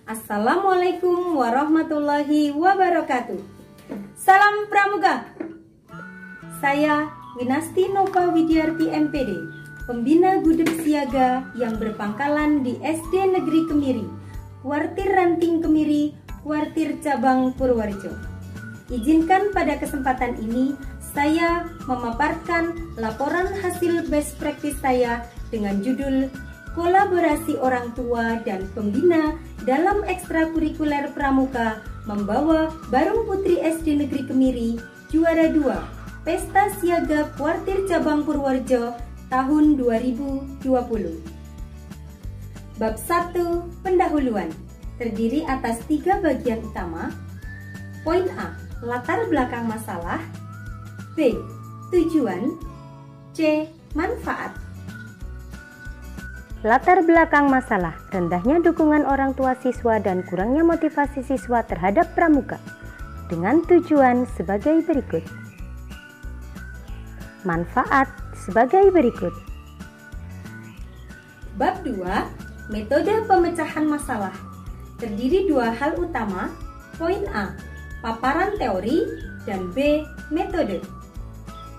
Assalamualaikum warahmatullahi wabarakatuh. Salam Pramuka. Saya Winasti Nova Widyarti MPD, pembina Gudeg Siaga yang berpangkalan di SD Negeri Kemiri, Kuartir Ranting Kemiri, Kuartir Cabang Purworejo. Izinkan pada kesempatan ini saya memaparkan laporan hasil best practice saya dengan judul Kolaborasi Orang Tua dan Pembina dalam Ekstrakurikuler Pramuka membawa Barung Putri SD Negeri Kemiri juara 2 Pesta Siaga Kuartir Cabang Purworejo tahun 2020. Bab 1 Pendahuluan terdiri atas 3 bagian utama. Poin A, latar belakang masalah. B, tujuan. C, manfaat. Latar belakang masalah, rendahnya dukungan orang tua siswa dan kurangnya motivasi siswa terhadap pramuka. Dengan tujuan sebagai berikut. Manfaat sebagai berikut. Bab 2, metode pemecahan masalah. Terdiri 2 hal utama. Poin A, paparan teori, dan B, metode.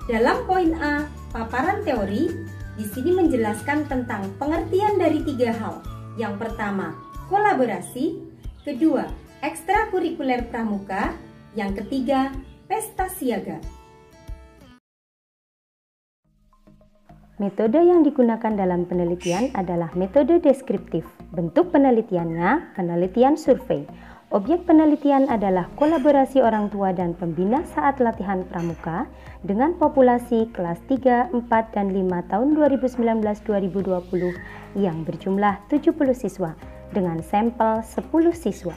Dalam poin A, paparan teori, di sini menjelaskan tentang pengertian dari 3 hal. Yang pertama, kolaborasi. Kedua, ekstrakurikuler pramuka. Yang ketiga, pesta siaga. Metode yang digunakan dalam penelitian adalah metode deskriptif. Bentuk penelitiannya, penelitian survei. Objek penelitian adalah kolaborasi orang tua dan pembina saat latihan pramuka dengan populasi kelas 3, 4, dan 5 tahun 2019-2020 yang berjumlah 70 siswa dengan sampel 10 siswa.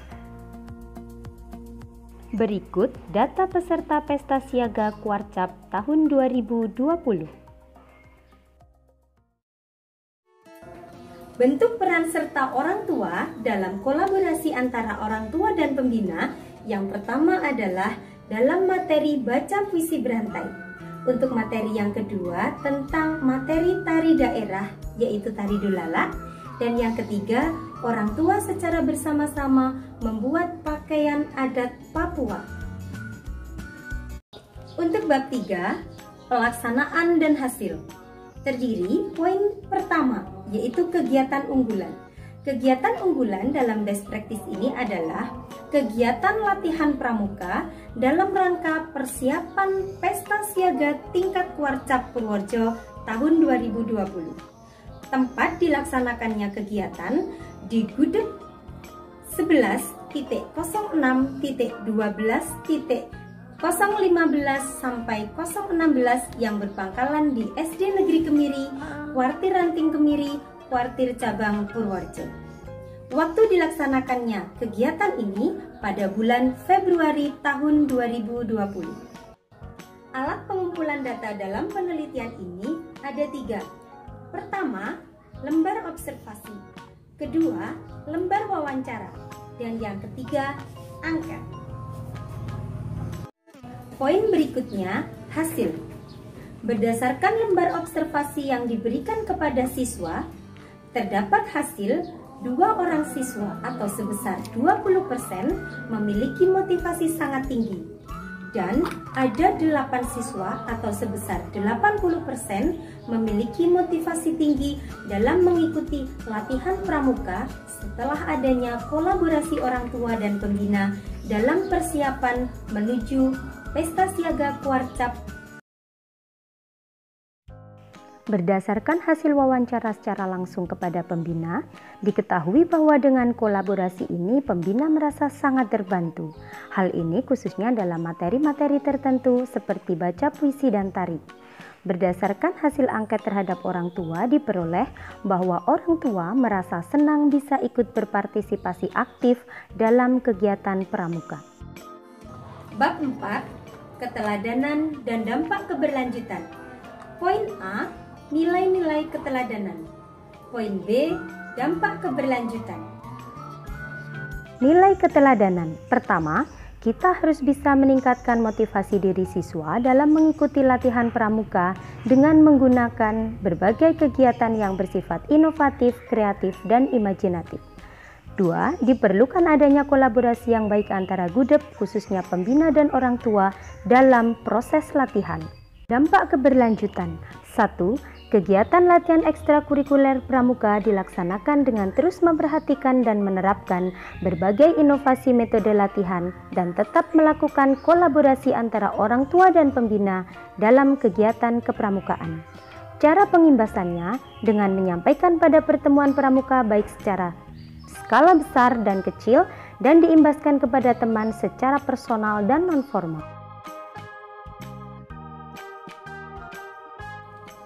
Berikut data peserta Pesta Siaga Kuarcap tahun 2020. Bentuk peran serta orang tua dalam kolaborasi antara orang tua dan pembina yang pertama adalah dalam materi baca puisi berantai. Untuk materi yang kedua tentang materi tari daerah yaitu tari dolala. Dan yang ketiga, orang tua secara bersama-sama membuat pakaian adat Papua. Untuk bab 3, pelaksanaan dan hasil. Terdiri poin pertama yaitu kegiatan unggulan. Kegiatan unggulan dalam best practice ini adalah kegiatan latihan pramuka dalam rangka persiapan Pesta Siaga tingkat Kuarcap Purworejo tahun 2020. Tempat dilaksanakannya kegiatan di Gudeg 11.06.12.015 sampai 016 yang berpangkalan di SD Negeri Kemiri, Kuartir Ranting Kemiri, Kuartir Cabang Purworejo. Waktu dilaksanakannya kegiatan ini pada bulan Februari tahun 2020. Alat pengumpulan data dalam penelitian ini ada 3. Pertama, lembar observasi. Kedua, lembar wawancara. Dan yang ketiga, angket. Poin berikutnya, hasil. Berdasarkan lembar observasi yang diberikan kepada siswa, terdapat hasil 2 orang siswa atau sebesar 20% memiliki motivasi sangat tinggi. Dan ada 8 siswa atau sebesar 80% memiliki motivasi tinggi dalam mengikuti latihan pramuka setelah adanya kolaborasi orang tua dan pembina dalam persiapan menuju Pesta Siaga Kuarcap. Berdasarkan hasil wawancara secara langsung kepada pembina, diketahui bahwa dengan kolaborasi ini pembina merasa sangat terbantu. Hal ini khususnya dalam materi-materi tertentu seperti baca puisi dan tari. Berdasarkan hasil angket terhadap orang tua diperoleh bahwa orang tua merasa senang bisa ikut berpartisipasi aktif dalam kegiatan pramuka. Bab 4, keteladanan dan dampak keberlanjutan. Poin A, nilai-nilai keteladanan. Poin B, dampak keberlanjutan. Nilai keteladanan. Pertama, kita harus bisa meningkatkan motivasi diri siswa dalam mengikuti latihan pramuka dengan menggunakan berbagai kegiatan yang bersifat inovatif, kreatif, dan imajinatif. 2. Diperlukan adanya kolaborasi yang baik antara gudep, khususnya pembina dan orang tua dalam proses latihan. Dampak keberlanjutan. 1. Kegiatan latihan ekstrakurikuler pramuka dilaksanakan dengan terus memperhatikan dan menerapkan berbagai inovasi metode latihan dan tetap melakukan kolaborasi antara orang tua dan pembina dalam kegiatan kepramukaan. Cara pengimbasannya dengan menyampaikan pada pertemuan pramuka baik secara skala besar dan kecil dan diimbaskan kepada teman secara personal dan non-formal.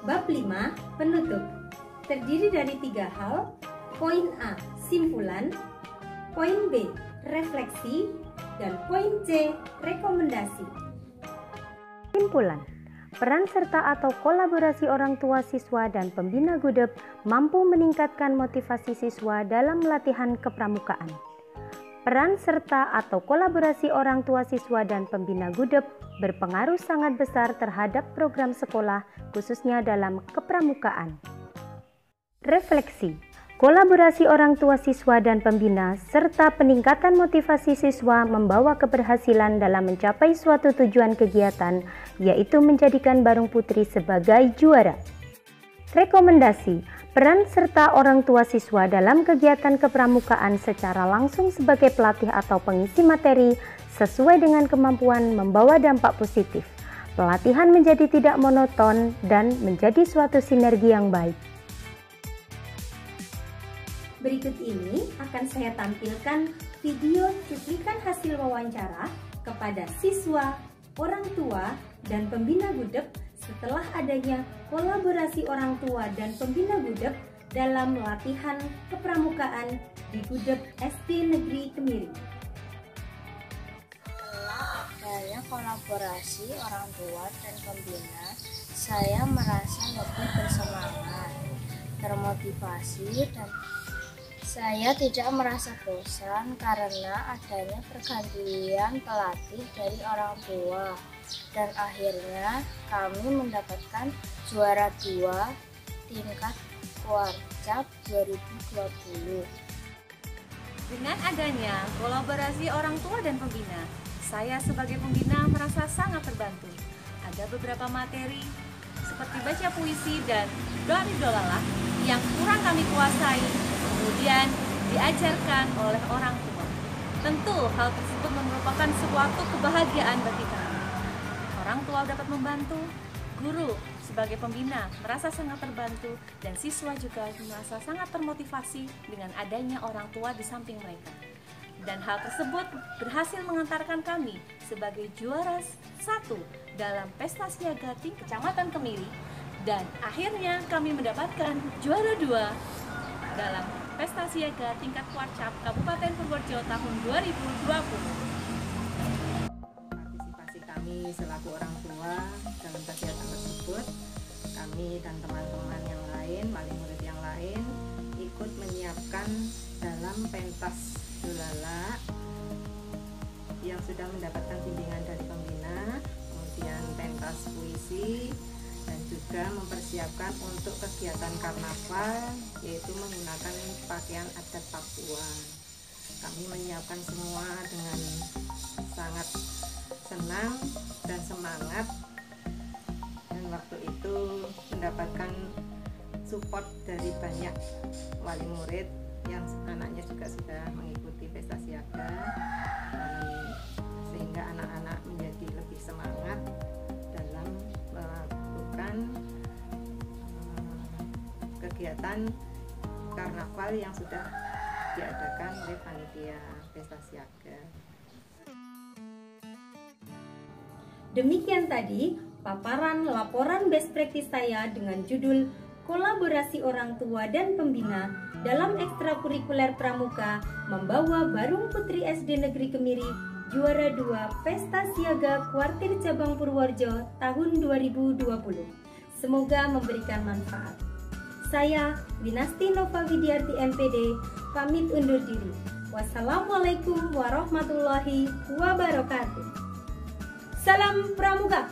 Bab 5. Penutup. Terdiri dari 3 hal. Poin A. Simpulan. Poin B. Refleksi. Dan poin C. Rekomendasi. Simpulan. Peran serta atau kolaborasi orang tua siswa dan pembina gudep mampu meningkatkan motivasi siswa dalam latihan kepramukaan. Peran serta atau kolaborasi orang tua siswa dan pembina gudep berpengaruh sangat besar terhadap program sekolah, khususnya dalam kepramukaan. Refleksi. Kolaborasi orang tua siswa dan pembina serta peningkatan motivasi siswa membawa keberhasilan dalam mencapai suatu tujuan kegiatan, yaitu menjadikan Barung Putri sebagai juara. Rekomendasi. Peran serta orang tua siswa dalam kegiatan kepramukaan secara langsung sebagai pelatih atau pengisi materi sesuai dengan kemampuan membawa dampak positif. Pelatihan menjadi tidak monoton dan menjadi suatu sinergi yang baik. Berikut ini akan saya tampilkan video cuplikan hasil wawancara kepada siswa, orang tua, dan pembina gudep setelah adanya kolaborasi orang tua dan pembina gudep dalam latihan kepramukaan di Gudep SD Negeri Kemiri. Setelah adanya kolaborasi orang tua dan pembina, saya merasa lebih bersemangat, termotivasi, dan saya tidak merasa bosan karena adanya pergantian pelatih dari orang tua. Dan akhirnya kami mendapatkan juara 2 tingkat Kuarcap 2020. Dengan adanya kolaborasi orang tua dan pembina, saya sebagai pembina merasa sangat terbantu. Ada beberapa materi seperti baca puisi dan doa-doa yang kurang kami kuasai, kemudian diajarkan oleh orang tua. Tentu hal tersebut merupakan suatu kebahagiaan bagi kami. Orang tua dapat membantu, guru sebagai pembina merasa sangat terbantu, dan siswa juga merasa sangat termotivasi dengan adanya orang tua di samping mereka. Dan hal tersebut berhasil mengantarkan kami sebagai juara 1 dalam pesta siaga tingkat Kecamatan Kemiri, dan akhirnya kami mendapatkan juara 2 dalam pesta siaga tingkat Kuarcap Kabupaten Purworejo tahun 2020. Kami selaku orang tua dalam kegiatan tersebut, kami dan teman-teman yang lain, wali murid yang lain ikut menyiapkan dalam pentas dolala yang sudah mendapatkan bimbingan dari pembina, kemudian pentas puisi, dan juga mempersiapkan untuk kegiatan karnaval, yaitu menggunakan pakaian adat Papua. Kami menyiapkan semua dengan sangat senang dan semangat, dan waktu itu mendapatkan support dari banyak wali murid yang anaknya juga sudah mengikuti pesta siaga, sehingga anak-anak menjadi lebih semangat dalam melakukan kegiatan karnaval yang sudah diadakan oleh panitia pesta siaga. Demikian tadi paparan laporan best practice saya dengan judul Kolaborasi Orang Tua dan Pembina dalam Ekstrakurikuler Pramuka membawa Barung Putri SD Negeri Kemiri juara 2 Pesta Siaga Kuartir Cabang Purworejo tahun 2020. Semoga memberikan manfaat. Saya Winasti Nova Widyarti MPD pamit undur diri. Wassalamualaikum warahmatullahi wabarakatuh. Salam Pramuka.